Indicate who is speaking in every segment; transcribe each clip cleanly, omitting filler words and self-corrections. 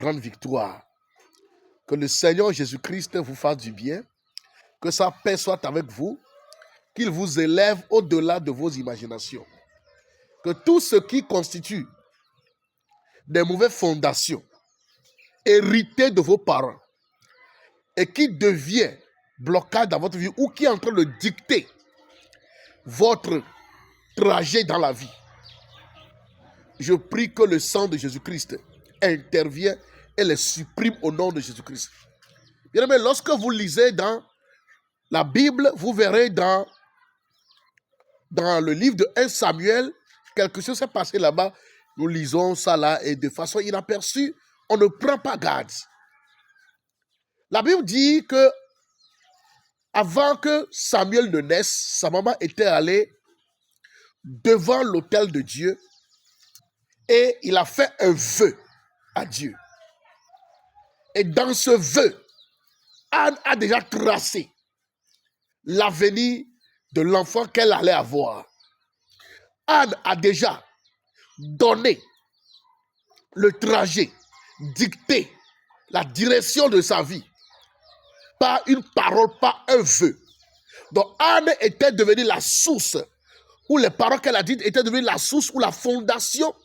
Speaker 1: grande victoire. Que le Seigneur Jésus-Christ vous fasse du bien, que sa paix soit avec vous, qu'il vous élève au-delà de vos imaginations. Que tout ce qui constitue des mauvaises fondations, héritées de vos parents, et qui devient blocage dans votre vie, ou qui est en train de dicter votre trajet dans la vie, je prie que le sang de Jésus-Christ intervienne et les supprime au nom de Jésus-Christ. Bien aimé, lorsque vous lisez dans la Bible, vous verrez dans le livre de 1 Samuel, quelque chose s'est passé là-bas. Nous lisons ça là et de façon inaperçue, on ne prend pas garde. La Bible dit que avant que Samuel ne naisse, sa maman était allée devant l'autel de Dieu et il a fait un vœu à Dieu. Et dans ce vœu, Anne a déjà tracé l'avenir de l'enfant qu'elle allait avoir. Anne a déjà donné le trajet, dicté la direction de sa vie par une parole, par un vœu. Donc Anne était devenue la source, ou les paroles qu'elle a dites étaient devenues la source ou la fondation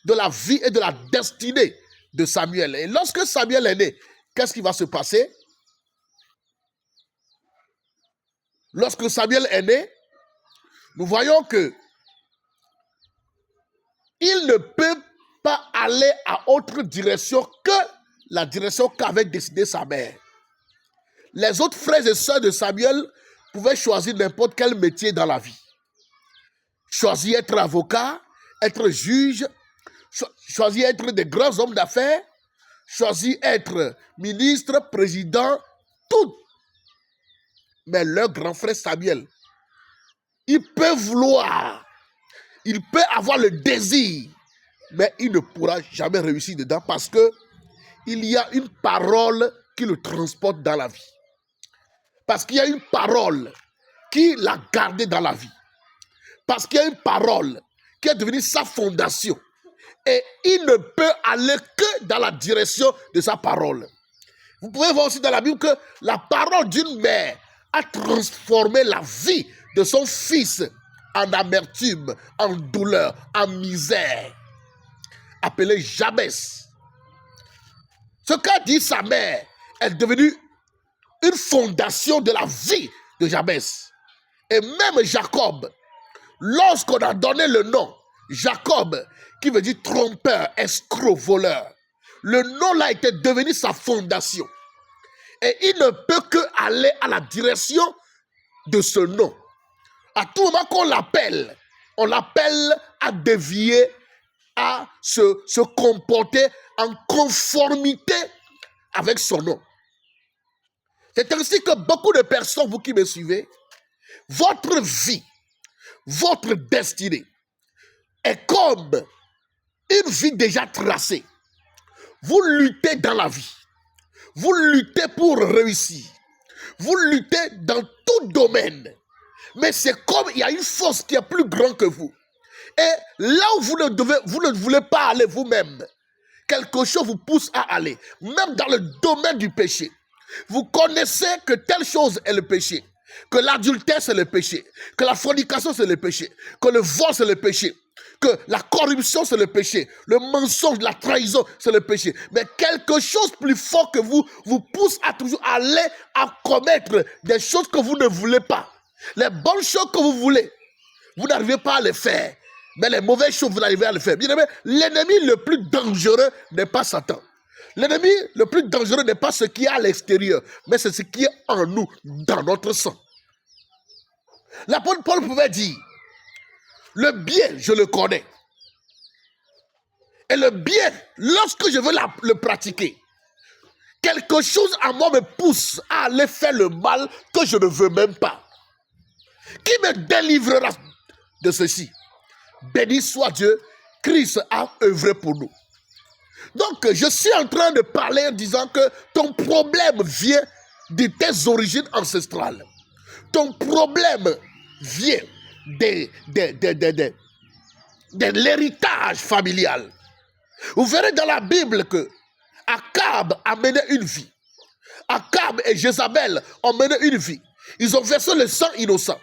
Speaker 1: de la vie et de la destinée de Samuel. Et lorsque Samuel est né, qu'est-ce qui va se passer? Lorsque Samuel est né, nous voyons que il ne peut pas aller à autre direction que la direction qu'avait décidé sa mère. Les autres frères et sœurs de Samuel pouvaient choisir n'importe quel métier dans la vie. Choisir être avocat, être juge, choisir être des grands hommes d'affaires, choisir être ministre, président, tout. Mais leur grand frère Samuel, il peut vouloir, il peut avoir le désir, mais il ne pourra jamais réussir dedans parce que il y a une parole qui le transporte dans la vie. Parce qu'il y a une parole qui l'a gardé dans la vie. Parce qu'il y a une parole qui est devenue sa fondation. Et il ne peut aller que dans la direction de sa parole. Vous pouvez voir aussi dans la Bible que la parole d'une mère a transformé la vie de son fils en amertume, en douleur, en misère. Appelé Jabès. Ce qu'a dit sa mère est devenu une fondation de la vie de Jabès. Et même Jacob, lorsqu'on a donné le nom Jacob, qui veut dire trompeur, escroc, voleur, le nom là était devenu sa fondation. Et il ne peut que aller à la direction de ce nom. À tout moment qu'on l'appelle, on l'appelle à dévier, à se comporter en conformité avec son nom. C'est ainsi que beaucoup de personnes, vous qui me suivez, votre vie, votre destinée est comme une vie déjà tracée. Vous luttez dans la vie. Vous luttez pour réussir. Vous luttez dans tout domaine. Mais c'est comme il y a une force qui est plus grande que vous. Et là où vous ne voulez pas aller vous-même, quelque chose vous pousse à aller. Même dans le domaine du péché. Vous connaissez que telle chose est le péché. Que l'adultère c'est le péché. Que la fornication c'est le péché. Que le vol c'est le péché. Que la corruption c'est le péché. Le mensonge, la trahison c'est le péché. Mais quelque chose plus fort que vous pousse à toujours aller à commettre des choses que vous ne voulez pas. Les bonnes choses que vous voulez, vous n'arrivez pas à les faire. Mais les mauvaises choses, vous n'arrivez pas à les faire. Bien aimé, l'ennemi le plus dangereux n'est pas Satan. L'ennemi le plus dangereux n'est pas ce qui est à l'extérieur, mais c'est ce qui est en nous, dans notre sang. L'apôtre Paul pouvait dire, le bien, je le connais. Et le bien, lorsque je veux le pratiquer, quelque chose en moi me pousse à aller faire le mal que je ne veux même pas. Qui me délivrera de ceci? Béni soit Dieu, Christ a œuvré pour nous. Donc, je suis en train de parler en disant que ton problème vient de tes origines ancestrales. Ton problème vient de l'héritage familial. Vous verrez dans la Bible que Akab a mené une vie. Akab et Jézabel ont mené une vie. Ils ont versé le sang innocent.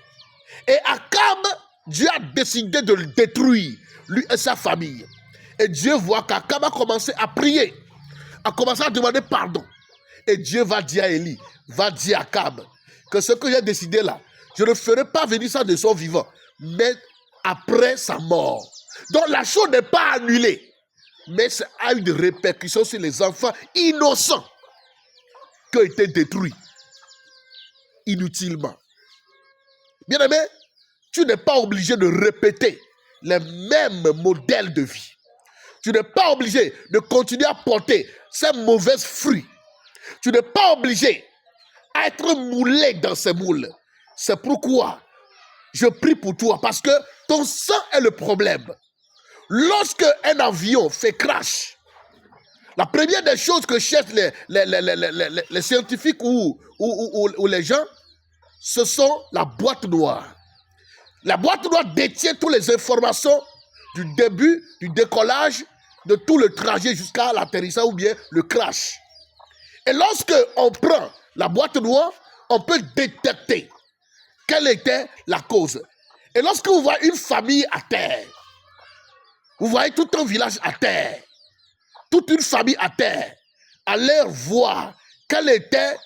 Speaker 1: Et Akab, Dieu a décidé de le détruire, lui et sa famille. Et Dieu voit qu'Akab a commencé à prier, a commencé à demander pardon. Et Dieu va dire à Élie, va dire à Akab, que ce que j'ai décidé là, je ne ferai pas venir ça de son vivant, mais après sa mort. Donc la chose n'est pas annulée, mais ça a une répercussion sur les enfants innocents qui ont été détruits inutilement. Bien aimé, tu n'es pas obligé de répéter les mêmes modèles de vie. Tu n'es pas obligé de continuer à porter ces mauvais fruits. Tu n'es pas obligé à être moulé dans ces moules. C'est pourquoi je prie pour toi, parce que ton sang est le problème. Lorsque un avion fait crash, la première des choses que cherchent les scientifiques ou les gens, ce sont la boîte noire. La boîte noire détient toutes les informations du début, du décollage, de tout le trajet jusqu'à l'atterrissage ou bien le crash. Et lorsque on prend la boîte noire, on peut détecter quelle était la cause. Et lorsque vous voyez une famille à terre, vous voyez tout un village à terre, toute une famille à terre, allez voir quel était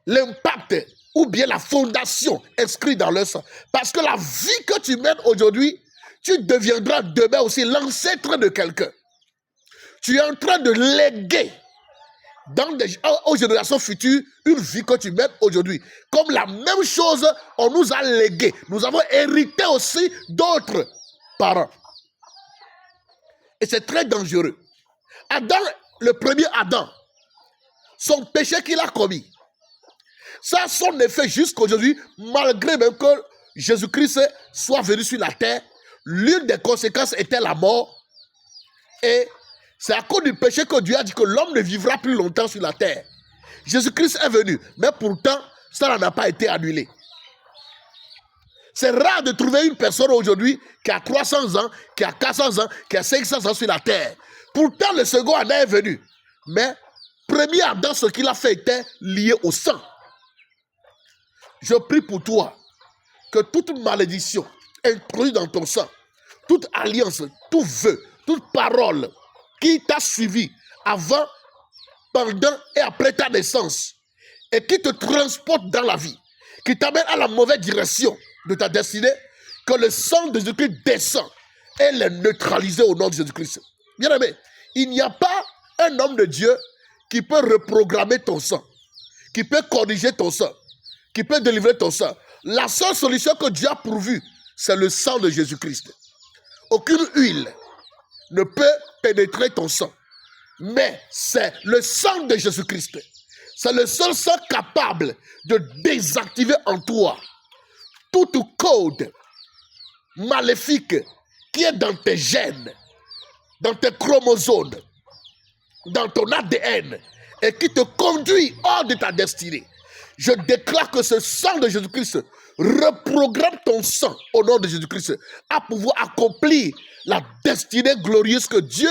Speaker 1: l'impact ou bien la fondation inscrite dans leur sang. Parce que la vie que tu mènes aujourd'hui, tu deviendras demain aussi l'ancêtre de quelqu'un. Tu es en train de léguer aux générations futures une vie que tu mènes aujourd'hui. Comme la même chose, on nous a légué. Nous avons hérité aussi d'autres parents. Et c'est très dangereux. Adam, le premier Adam, son péché qu'il a commis, ça a son effet jusqu'aujourd'hui, malgré même que Jésus-Christ soit venu sur la terre. L'une des conséquences était la mort. Et c'est à cause du péché que Dieu a dit que l'homme ne vivra plus longtemps sur la terre. Jésus-Christ est venu, mais pourtant, ça n'a pas été annulé. C'est rare de trouver une personne aujourd'hui qui a 300 ans, qui a 400 ans, qui a 500 ans sur la terre. Pourtant, le second Adam est venu. Mais, premier Adam, ce qu'il a fait était lié au sang. Je prie pour toi que toute malédiction introduite dans ton sang, toute alliance, tout vœu, toute parole qui t'a suivi avant, pendant et après ta naissance et qui te transporte dans la vie, qui t'amène à la mauvaise direction de ta destinée, que le sang de Jésus-Christ descend et les neutraliser au nom de Jésus-Christ. Bien aimé, il n'y a pas un homme de Dieu qui peut reprogrammer ton sang, qui peut corriger ton sang, qui peut délivrer ton sang. La seule solution que Dieu a pourvue, c'est le sang de Jésus-Christ. Aucune huile ne peut pénétrer ton sang, mais c'est le sang de Jésus-Christ. C'est le seul sang capable de désactiver en toi tout code maléfique qui est dans tes gènes, dans tes chromosomes, dans ton ADN et qui te conduit hors de ta destinée. Je déclare que ce sang de Jésus-Christ reprogramme ton sang au nom de Jésus-Christ à pouvoir accomplir la destinée glorieuse que Dieu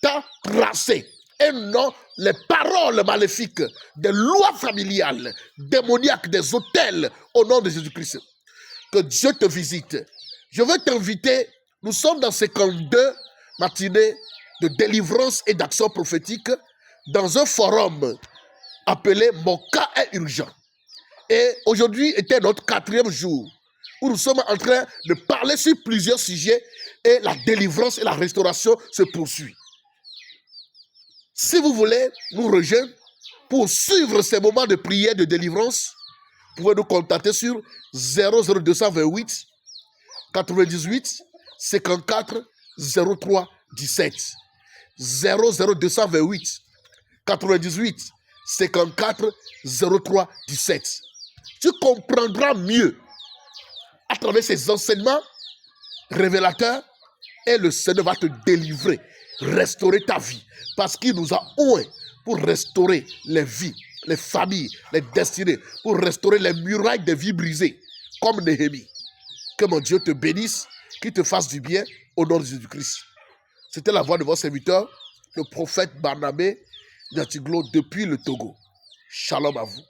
Speaker 1: t'a tracée. Et non les paroles maléfiques des lois familiales, démoniaques, des autels au nom de Jésus-Christ. Que Dieu te visite. Je veux t'inviter, nous sommes dans 52 matinées de délivrance et d'action prophétique dans un forum appelé « Mon cas est urgent ». Et aujourd'hui était notre 4e jour où nous sommes en train de parler sur plusieurs sujets et la délivrance et la restauration se poursuivent. Si vous voulez nous rejoindre pour suivre ces moments de prière de délivrance, vous pouvez nous contacter sur 00228 98 54 03 17. 00228 98 54 03 17. Tu comprendras mieux à travers ces enseignements révélateurs et le Seigneur va te délivrer, restaurer ta vie parce qu'il nous a oint pour restaurer les vies, les familles, les destinées, pour restaurer les murailles des vies brisées comme Néhémie. Que mon Dieu te bénisse, qu'il te fasse du bien au nom de Jésus-Christ. C'était la voix de votre serviteur, le prophète Barnabé Nyatiglo depuis le Togo. Shalom à vous.